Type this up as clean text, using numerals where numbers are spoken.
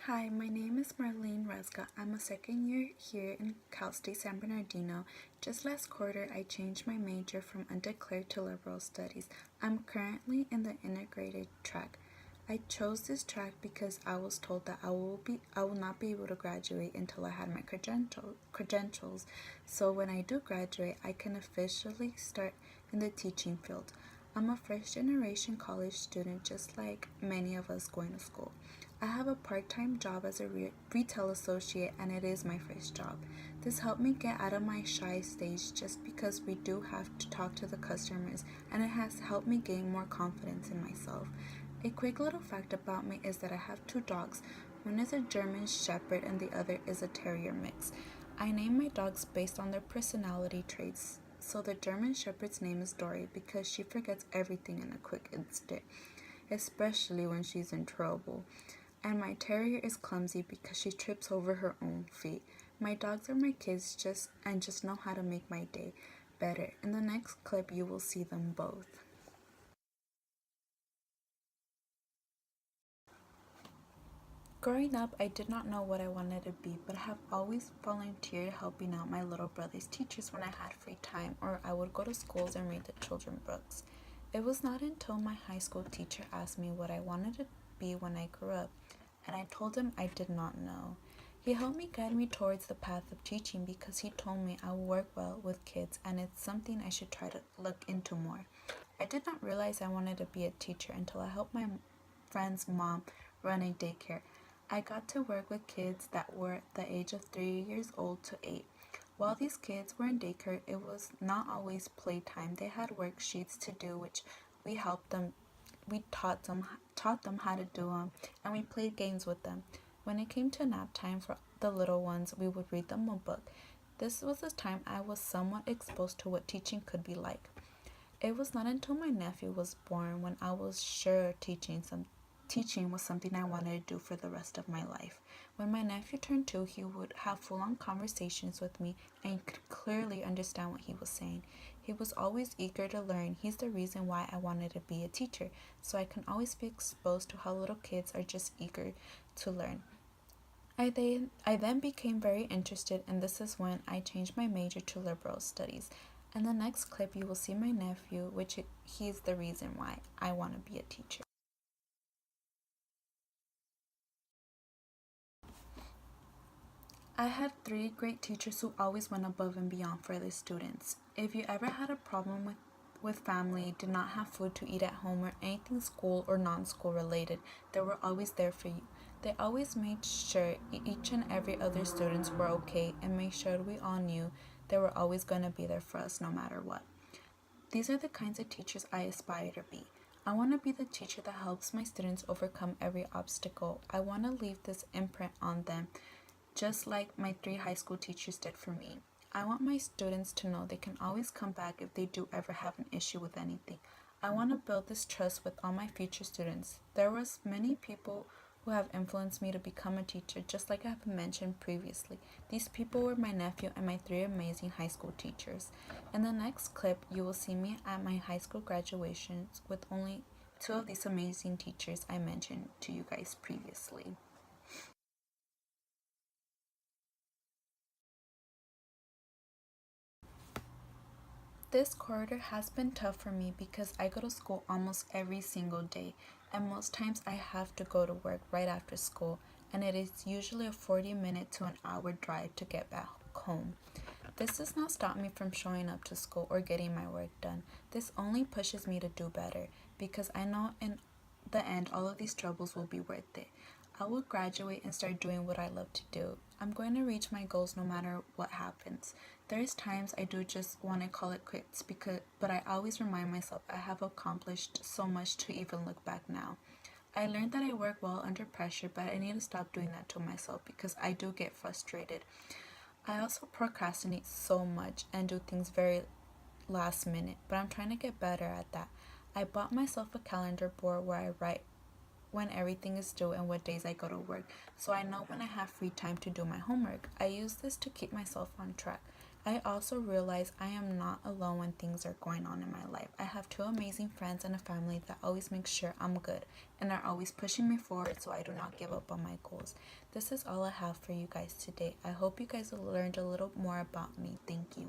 Hi, my name is Marlene Resga. I'm a second year here in Cal State San Bernardino. Just last quarter, I changed my major from undeclared to liberal studies. I'm currently in the integrated track. I chose this track because I was told that I will not be able to graduate until I had my credentials. So when I do graduate, I can officially start in the teaching field. I'm a first generation college student just like many of us going to school. I have a part-time job as a retail associate and it is my first job. This helped me get out of my shy stage just because we do have to talk to the customers, and it has helped me gain more confidence in myself. A quick little fact about me is that I have two dogs. One is a German Shepherd and the other is a Terrier mix. I named my dogs based on their personality traits. So the German Shepherd's name is Dory because she forgets everything in a quick instant, especially when she's in trouble. And my terrier is clumsy because she trips over her own feet. My dogs are my kids just know how to make my day better. In the next clip you will see them both. Growing up, I did not know what I wanted to be, but I have always volunteered helping out my little brother's teachers when I had free time, or I would go to schools and read the children books. It was not until my high school teacher asked me what I wanted to be when I grew up, and I told him I did not know. He helped me guide me towards the path of teaching because he told me I will work well with kids and it's something I should try to look into more. I did not realize I wanted to be a teacher until I helped my friend's mom run a daycare. I got to work with kids that were the age of 3 years old to 8. While these kids were in daycare, it was not always playtime. They had worksheets to do, which we helped them. We taught them how to do them, and we played games with them. When it came to nap time for the little ones, we would read them a book. This was the time I was somewhat exposed to what teaching could be like. It was not until my nephew was born when I was sure teaching was something I wanted to do for the rest of my life. When my nephew turned 2, he would have full-on conversations with me and could clearly understand what he was saying. He was always eager to learn. He's the reason why I wanted to be a teacher, so I can always be exposed to how little kids are just eager to learn. I then became very interested, and this is when I changed my major to liberal studies. In the next clip, you will see my nephew, which he is the reason why I want to be a teacher. I had 3 great teachers who always went above and beyond for their students. If you ever had a problem with family, did not have food to eat at home, or anything school or non-school related, they were always there for you. They always made sure each and every other students were okay and made sure we all knew they were always going to be there for us no matter what. These are the kinds of teachers I aspire to be. I want to be the teacher that helps my students overcome every obstacle. I want to leave this imprint on them, just like my 3 high school teachers did for me. I want my students to know they can always come back if they do ever have an issue with anything. I want to build this trust with all my future students. There was many people who have influenced me to become a teacher, just like I have mentioned previously. These people were my nephew and my 3 amazing high school teachers. In the next clip, you will see me at my high school graduations with only 2 of these amazing teachers I mentioned to you guys previously. This quarter has been tough for me because I go to school almost every single day, and most times I have to go to work right after school, and it is usually a 40-minute to an hour drive to get back home. This does not stop me from showing up to school or getting my work done. This only pushes me to do better because I know in the end all of these troubles will be worth it. I will graduate and start doing what I love to do. I'm going to reach my goals no matter what happens. There's times I do just want to call it quits but I always remind myself I have accomplished so much to even look back now. I learned that I work well under pressure, but I need to stop doing that to myself because I do get frustrated. I also procrastinate so much and do things very last minute, but I'm trying to get better at that. I bought myself a calendar board where I write when everything is due and what days I go to work, so I know when I have free time to do my homework. I use this to keep myself on track. I also realize I am not alone when things are going on in my life. I have two amazing friends and a family that always make sure I'm good and are always pushing me forward so I do not give up on my goals. This is all I have for you guys today. I hope you guys learned a little more about me. Thank you.